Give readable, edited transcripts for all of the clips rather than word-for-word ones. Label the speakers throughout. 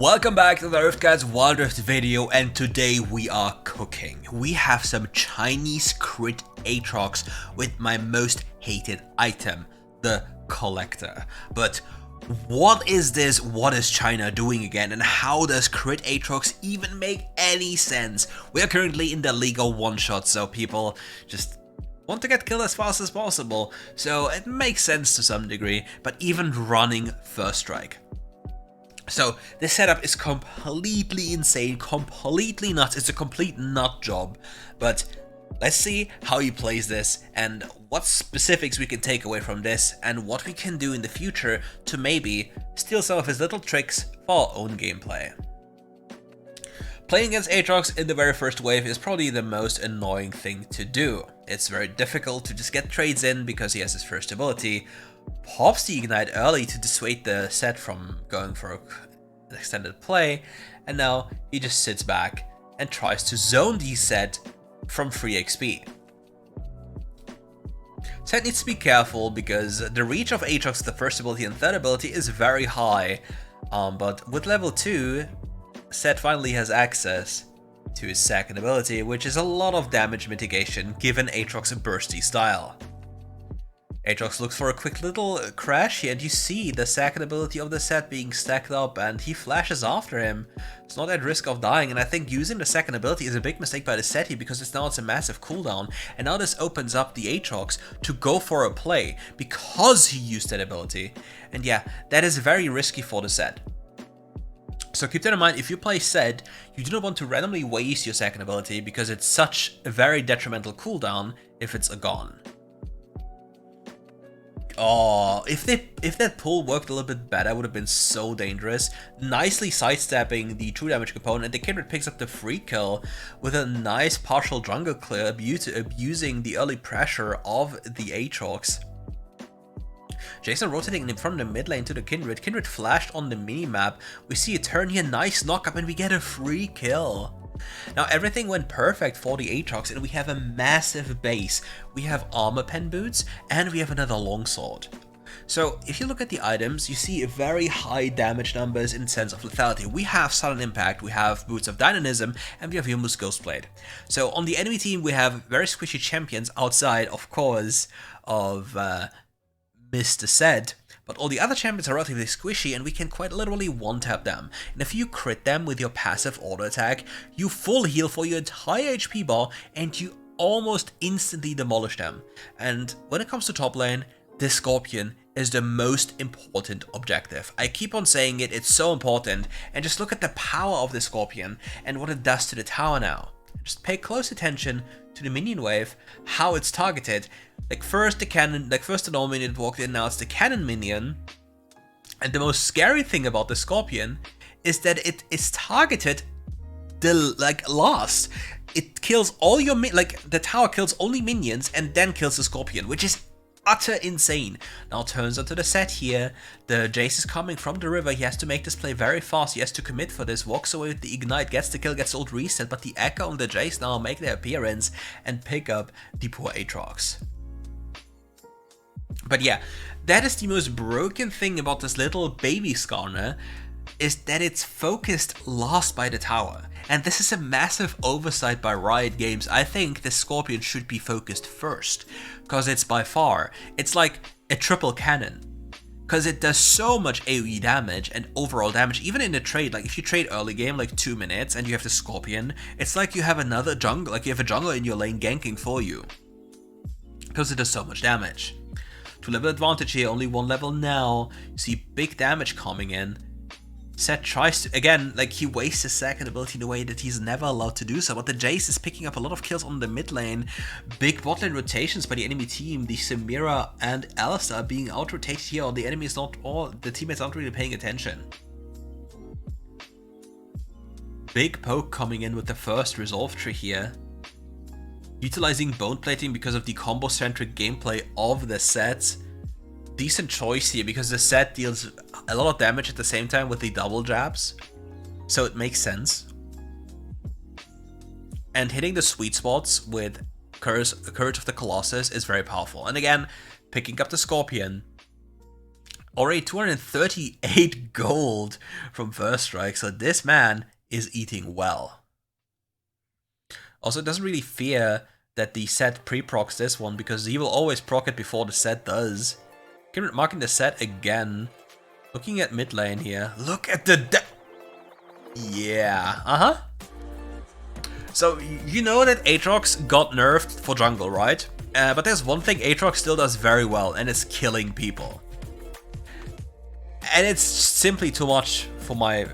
Speaker 1: Welcome back to the RiftGuides WildRift video, and today we are cooking. We have some Chinese crit Aatrox with my most hated item, the Collector. But what is this? What is China doing again? And how does crit Aatrox even make any sense? We are currently in the legal one-shot, so people just want to get killed as fast as possible. So it makes sense to some degree, but even running first strike. So this setup is completely insane, completely nuts. It's a complete nut job, but let's see how he plays this and what specifics we can take away from this and what we can do in the future to maybe steal some of his little tricks for our own gameplay. Playing against Aatrox in the very first wave is probably the most annoying thing to do. It's very difficult to just get trades in because he has his first ability, pops the ignite early to dissuade the set from going for an extended play, and now he just sits back and tries to zone the set from free XP. Set needs to be careful because the reach of Aatrox, the first ability and third ability, is very high, but with level 2, Set finally has access to his second ability, which is a lot of damage mitigation given Aatrox's bursty style. Aatrox looks for a quick little crash here, and you see the second ability of the set being stacked up, and he flashes after him. It's not at risk of dying, and I think using the second ability is a big mistake by the set here because it's a massive cooldown, and now this opens up the Aatrox to go for a play because he used that ability. And yeah, that is very risky for the set. So keep that in mind. If you play Zed, you do not want to randomly waste your second ability because it's such a very detrimental cooldown if it's a gone. Oh, if that pull worked a little bit better, it would have been so dangerous. Nicely sidestepping the true damage component, and the Kindred picks up the free kill with a nice partial jungle clear, abusing the early pressure of the Aatrox. Jason rotating in from the mid lane to the Kindred. Kindred flashed on the minimap. We see a turn here, nice knock-up, and we get a free kill. Now everything went perfect for the Aatrox, and we have a massive base. We have armor pen boots, and we have another longsword. So if you look at the items, you see very high damage numbers in sense of lethality. We have sudden impact, we have boots of dynamism, and we have Youmuu's Ghostblade. So on the enemy team, we have very squishy champions outside, of course, of Mr. Zed, but all the other champions are relatively squishy, and we can quite literally one-tap them. And if you crit them with your passive auto attack, you full heal for your entire HP bar, and you almost instantly demolish them. And when it comes to top lane, this Scorpion is the most important objective. I keep on saying it, it's so important, and just look at the power of the Scorpion and what it does to the tower now. Just pay close attention to the minion wave, how it's targeted. Like first the normal minion walked in, now it's the cannon minion. And the most scary thing about the Scorpion is that it is targeted last. It kills all your the tower kills only minions and then kills the Scorpion, which is utter insane. Now turns onto the set here. The Jace is coming from the river. He has to make this play very fast. He has to commit for this. Walks away with the ignite, gets the kill, gets the ult reset, but the Echo and the Jace now make their appearance and pick up the poor Aatrox. But yeah, that is the most broken thing about this little baby Skarner, is that it's focused last by the tower. And this is a massive oversight by Riot Games. I think the Scorpion should be focused first, because it's like a triple cannon. Because it does so much AoE damage and overall damage, even in a trade. Like if you trade early game, like 2 minutes, and you have the Scorpion, it's like you have another jungle, like you have a jungle in your lane ganking for you. Because it does so much damage. 2 level advantage here, only 1 level now. You see big damage coming in. Zed tries to, again, like he wastes his second ability in a way that he's never allowed to do so, but the Jace is picking up a lot of kills on the mid lane. Big bot lane rotations by the enemy team. The Samira and Alistar being out-rotated here, or the enemy is not, or the teammates aren't really paying attention. Big poke coming in with the first resolve tree here. Utilizing bone plating because of the combo-centric gameplay of the set. Decent choice here because the set deals a lot of damage at the same time with the double jabs, so it makes sense. And hitting the sweet spots with Courage of the Colossus is very powerful. And again, picking up the Scorpion Already 238 gold from first strike, so this man is eating well. Also, it doesn't really fear that the set pre-procs this one, because he will always proc it before the set does. Kindred marking the set again. Looking at mid lane here. Look at the yeah, So, you know that Aatrox got nerfed for jungle, right? But there's one thing Aatrox still does very well, and it's killing people. And it's simply too much for my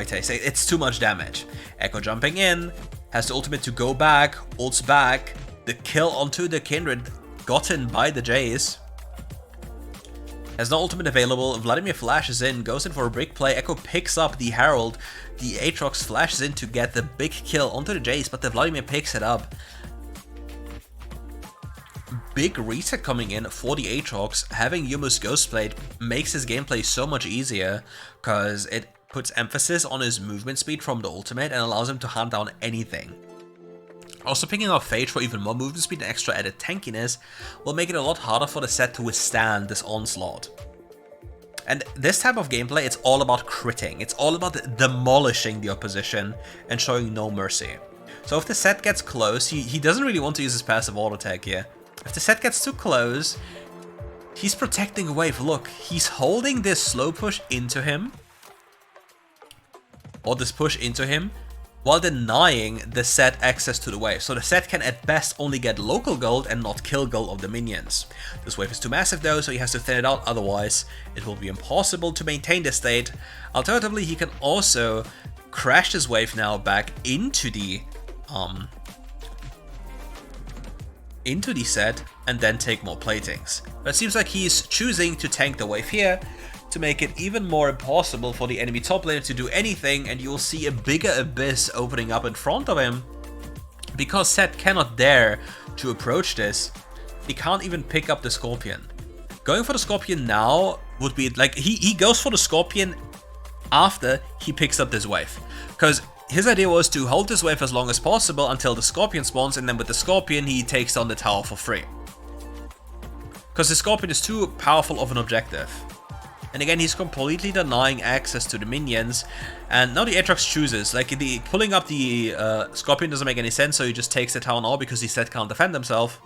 Speaker 1: taste. It's too much damage. Echo jumping in, has the ultimate to go back, ults back, the kill onto the Kindred gotten by the Jace. Has no ultimate available, Vladimir flashes in, goes in for a big play, Echo picks up the Herald, the Aatrox flashes in to get the big kill onto the Jace, but the Vladimir picks it up. Big reset coming in for the Aatrox. Having Yumu's Ghostblade makes his gameplay so much easier, because it puts emphasis on his movement speed from the ultimate and allows him to hunt down anything. Also, picking up Phage for even more movement speed and extra added tankiness will make it a lot harder for the set to withstand this onslaught. And this type of gameplay, it's all about critting. It's all about demolishing the opposition and showing no mercy. So if the set gets close, he doesn't really want to use his passive auto attack here. If the set gets too close, he's protecting a wave. Look, he's holding this slow push into him, or this push into him, while denying the set access to the wave. So the set can at best only get local gold and not kill gold of the minions. This wave is too massive though, so he has to thin it out, otherwise it will be impossible to maintain this state. Alternatively, he can also crash this wave now back into the set and then take more platings. But it seems like he's choosing to tank the wave here to make it even more impossible for the enemy top laner to do anything, and you'll see a bigger abyss opening up in front of him. Because Set cannot dare to approach this, he can't even pick up the Scorpion. Going for the Scorpion now would be like, he goes for the Scorpion after he picks up this wave. Because his idea was to hold this wave as long as possible until the Scorpion spawns, and then with the Scorpion he takes down the tower for free. Because the Scorpion is too powerful of an objective. And again, he's completely denying access to the minions. And now the Aatrox chooses. Like, pulling up the Scorpion doesn't make any sense, so he just takes the town hall because he said can't defend himself.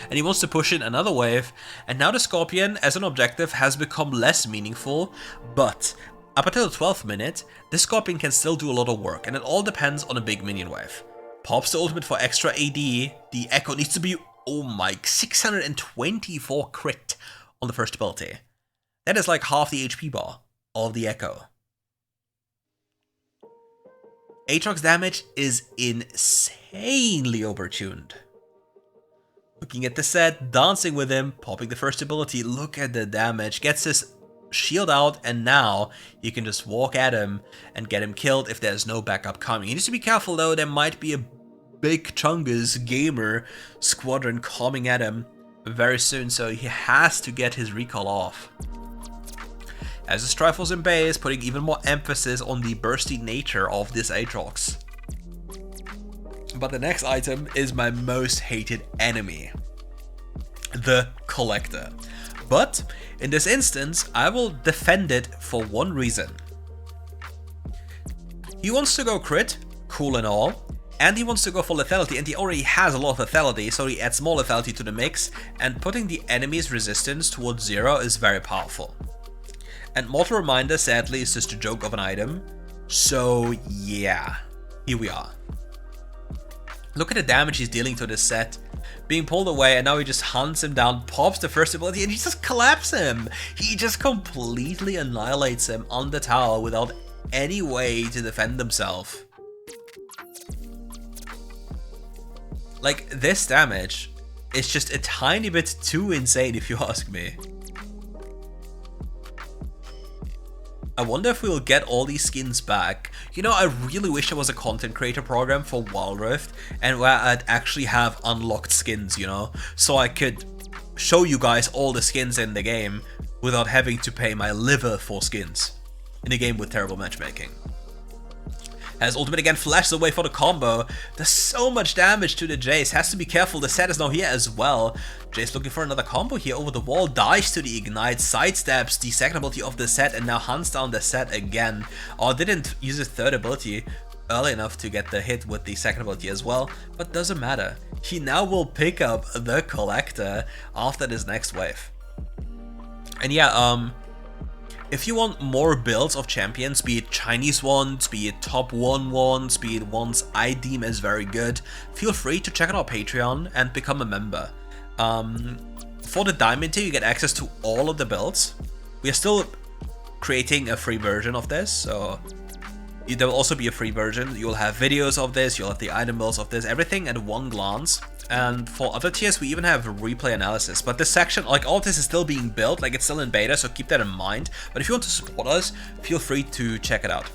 Speaker 1: And he wants to push in another wave. And now the Scorpion, as an objective, has become less meaningful. But up until the 12th minute, this Scorpion can still do a lot of work. And it all depends on a big minion wave. Pops the ultimate for extra AD. The Echo needs to be, oh my, 624 crit on the first ability. That is like half the HP bar of the Echo. Aatrox damage is insanely overtuned. Looking at the set, dancing with him, popping the first ability, look at the damage, gets his shield out, and now you can just walk at him and get him killed if there's no backup coming. He needs to be careful though, there might be a big Chungus gamer squadron coming at him very soon, so he has to get his recall off. As the Strifles in base, putting even more emphasis on the bursty nature of this Aatrox. But the next item is my most hated enemy, the Collector. But in this instance, I will defend it for one reason. He wants to go crit, cool and all, and he wants to go for lethality, and he already has a lot of lethality, so he adds more lethality to the mix, and putting the enemy's resistance towards 0 is very powerful. And Mortal Reminder, sadly, is just a joke of an item. So yeah, here we are. Look at the damage he's dealing to this set. Being pulled away, and now he just hunts him down, pops the first ability, and he just collapses him. He just completely annihilates him on the tower without any way to defend himself. Like, this damage is just a tiny bit too insane if you ask me. I wonder if we'll get all these skins back. You know, I really wish there was a content creator program for WildRift, and where I'd actually have unlocked skins, you know, so I could show you guys all the skins in the game without having to pay my liver for skins in a game with terrible matchmaking. As ultimate again flashes away for the combo. There's so much damage to the Jace. Has to be careful. The set is now here as well. Jace looking for another combo here over the wall. Dies to the ignite. Sidesteps the second ability of the set and now hunts down the set again. Or didn't use his third ability early enough to get the hit with the second ability as well. But doesn't matter. He now will pick up the Collector after this next wave. And yeah, if you want more builds of champions, be it Chinese ones, be it top 1 ones, be it ones I deem as very good, feel free to check out our Patreon and become a member. For the Diamond tier, you get access to all of the builds. We are still creating a free version of this, so there will also be a free version. You'll have videos of this, you'll have the item builds of this, everything at one glance. And for other tiers, we even have replay analysis. But this section, like all of this is still being built, like it's still in beta, so keep that in mind. But if you want to support us, feel free to check it out.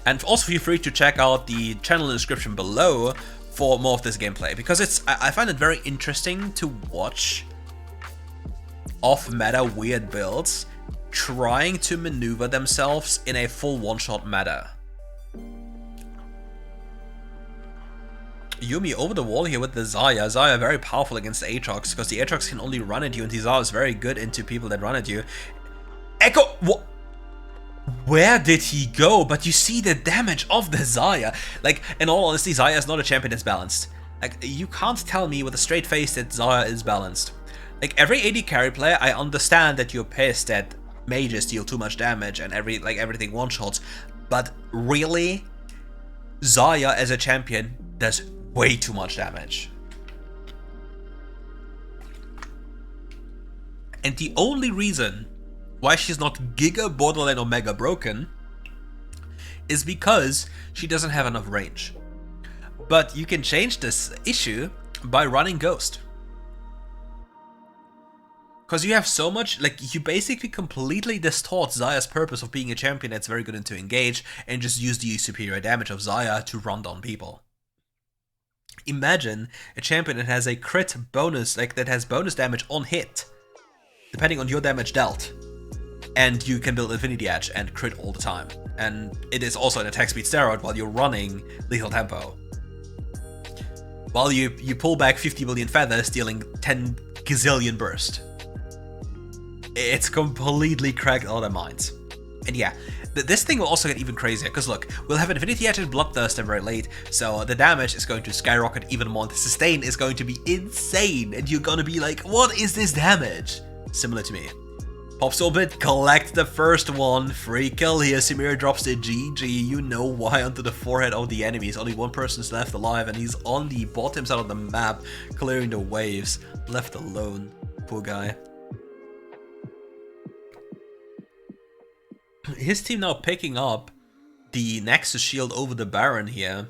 Speaker 1: And also feel free to check out the channel in the description below for more of this gameplay. Because I find it very interesting to watch off-meta weird builds trying to maneuver themselves in a full one-shot meta. Yuumi over the wall here with the Zarya. Zarya very powerful against the Aatrox because the Aatrox can only run at you and the Zarya is very good into people that run at you. Echo! What? Where did he go? But you see the damage of the Zarya. Like, in all honesty, Zarya is not a champion that's balanced. Like, you can't tell me with a straight face that Zarya is balanced. Like, every AD carry player, I understand that you're pissed that mages deal too much damage and everything one-shots. But really, Zarya as a champion does way too much damage. And the only reason why she's not Giga, Borderline, or Mega broken is because she doesn't have enough range. But you can change this issue by running Ghost. Because you have so much, like, you basically completely distort Zarya's purpose of being a champion that's very good into engage and just use the superior damage of Zarya to run down people. Imagine a champion that has a crit bonus, like that has bonus damage on hit, depending on your damage dealt. And you can build Infinity Edge and crit all the time. And it is also an attack speed steroid while you're running lethal tempo. While you pull back 50 billion feathers, dealing 10 gazillion burst. It's completely cracked out of their minds. And yeah, this thing will also get even crazier, because look, we'll have Infinity Edge and Bloodthirster very late, so the damage is going to skyrocket even more, and the sustain is going to be insane, and you're gonna be like, what is this damage? Similar to me. Pops Orbit, collect the first one, free kill here, Samira drops the GG, you know why, onto the forehead of the enemies. Only one person's left alive, and he's on the bottom side of the map, clearing the waves, left alone, poor guy. His team now picking up the Nexus shield over the Baron here.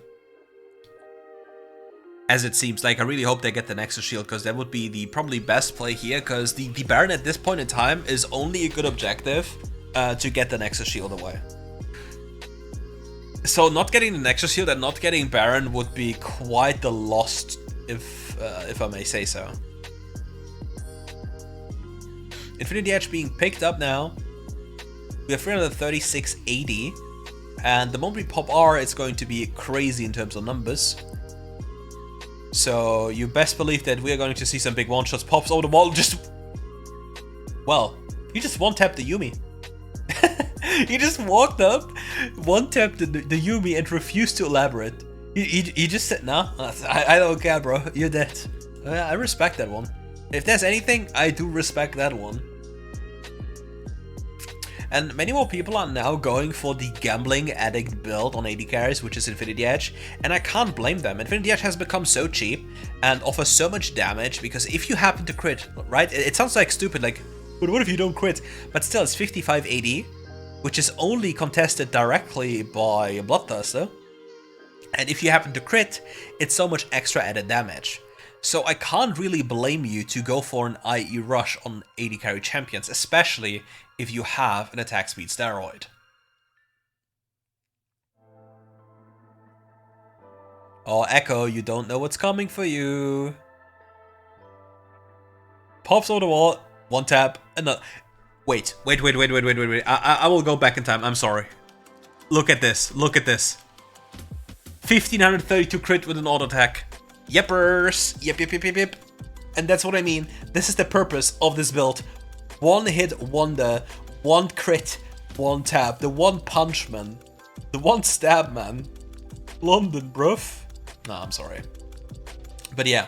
Speaker 1: As it seems like, I really hope they get the Nexus shield, because that would be the probably best play here, because the Baron at this point in time is only a good objective to get the Nexus shield away. So not getting the Nexus shield and not getting Baron would be quite the loss, if I may say so. Infinity Edge being picked up now. We have 336.80, and the moment we pop R, it's going to be crazy in terms of numbers. So you best believe that we are going to see some big one-shots. Pops over the wall, just... Well, you just one-tapped the Yuumi. He just walked up, one-tapped the Yuumi and refused to elaborate. He just said, nah, I don't care, bro, you're dead. I respect that one. If there's anything, I do respect that one. And many more people are now going for the gambling addict build on AD carries, which is Infinity Edge, and I can't blame them. Infinity Edge has become so cheap and offers so much damage, because if you happen to crit, right, it sounds like stupid, like, but what if you don't crit? But still, it's 55 AD, which is only contested directly by Bloodthirster, and if you happen to crit, it's so much extra added damage. So I can't really blame you to go for an IE rush on AD carry champions, especially if you have an attack speed steroid. Oh, Echo, you don't know what's coming for you. Pops over the wall, one tap, another. Wait. I will go back in time, I'm sorry. Look at this. Look at this. 1532 crit with an auto attack. Yeppers. Yep. And that's what I mean. This is the purpose of this build. One hit wonder, one crit, one tap. The one punch man. The one stab man. London, bruv. Nah, I'm sorry. But yeah.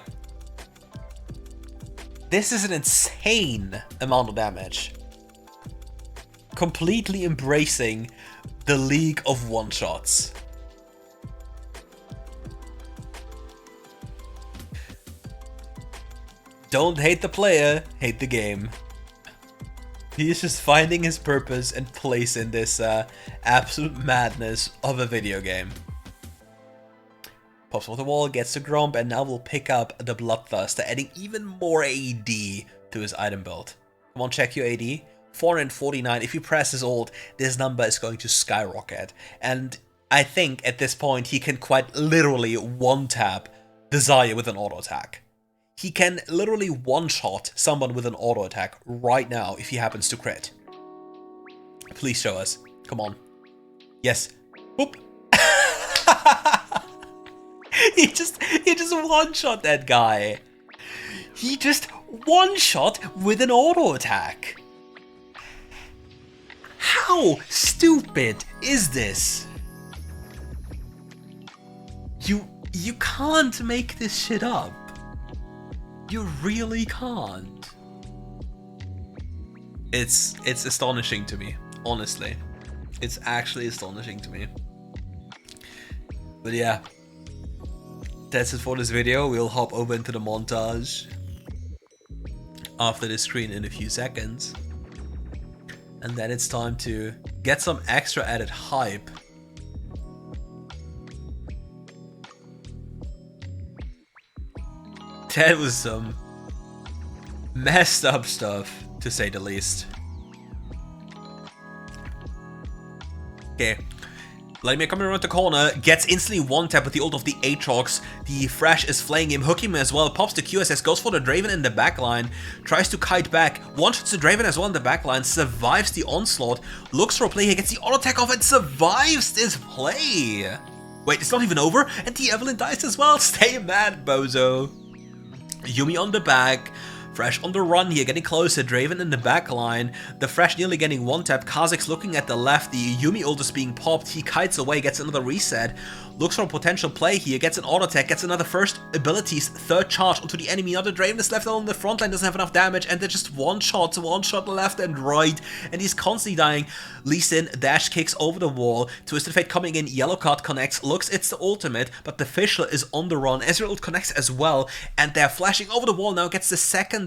Speaker 1: This is an insane amount of damage. Completely embracing the league of one-shots. Don't hate the player, hate the game. He's just finding his purpose and place in this absolute madness of a video game. Pops off the wall, gets the Grump, and now we'll pick up the Bloodthirster, adding even more AD to his item build. Come on, check your AD. 449. If you press his ult, this number is going to skyrocket. And I think at this point he can quite literally one-tap Desire with an auto attack. He can literally one-shot someone with an auto attack right now if he happens to crit. Please show us. Come on. Yes. Boop. He just one-shot that guy. He just one-shot with an auto attack. How stupid is this? You can't make this shit up. You really can't. It's astonishing to me, honestly. It's actually astonishing to me. But yeah. That's it for this video. We'll hop over into the montage after this screen in a few seconds. And then it's time to get some extra added hype. That was some messed up stuff, to say the least. Okay. Vladimir coming around the corner, gets instantly one-tap with the ult of the Aatrox. The Thresh is flaying him, hooking him as well, pops the QSS, goes for the Draven in the backline, tries to kite back, one-shots the Draven as well in the backline, survives the onslaught, looks for a play here, gets the auto attack off and survives this play. Wait, it's not even over? And the Evelyn dies as well. Stay mad, bozo. Yuumi on the back. Thresh on the run here, getting closer, Draven in the back line, the Thresh nearly getting one-tap, Kha'Zix looking at the left, the Yuumi ult is being popped, he kites away, gets another reset, looks for a potential play here, gets an auto attack, gets another first abilities, third charge onto the enemy, now the Draven is left on the front line, doesn't have enough damage, and they're just one shot left and right, and he's constantly dying. Lee Sin dash kicks over the wall, Twisted Fate coming in, yellow card connects, looks it's the ultimate, but the Fischl is on the run, Ezreal ult connects as well, and they're flashing over the wall now, gets the second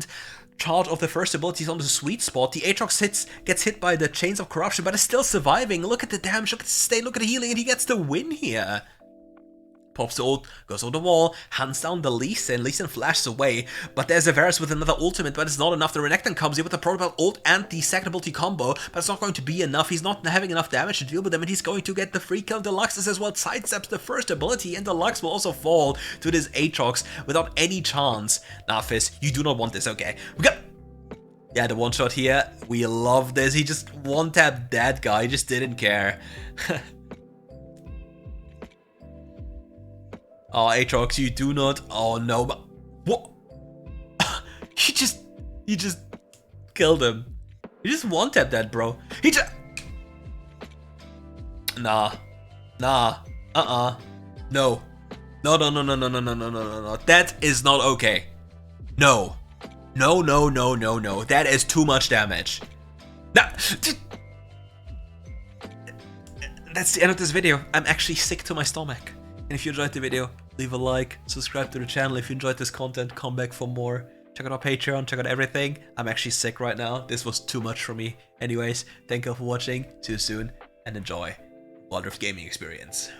Speaker 1: charge of the first abilities on the sweet spot. The Aatrox gets hit by the Chains of Corruption, but is still surviving. Look at the damage, look at the state, look at the healing, and he gets the win here. Pops the ult, goes over the wall, hands down the Lee Sin. Lee Sin flashes away, but there's a Varus with another ultimate, but it's not enough. The Renekton comes here with the Protocol ult and the second ability combo, but it's not going to be enough. He's not having enough damage to deal with them, and he's going to get the free kill. Deluxe as well sidesteps the first ability, and Deluxe will also fall to this Aatrox without any chance. Nah, Fizz, you do not want this, okay. We got... Yeah, the one shot here, we love this. He just one-tapped that guy, he just didn't care. Oh, Aatrox, you do not. Oh no, but what? He just killed him. He just one-tapped that, bro. He just. Nah. No. No. That is not okay. No. That is too much damage. Nah. That's the end of this video. I'm actually sick to my stomach. And if you enjoyed the video, leave a like, subscribe to the channel. If you enjoyed this content, come back for more. Check out our Patreon, check out everything. I'm actually sick right now. This was too much for me. Anyways, thank you all for watching. See you soon and enjoy WildRift gaming experience.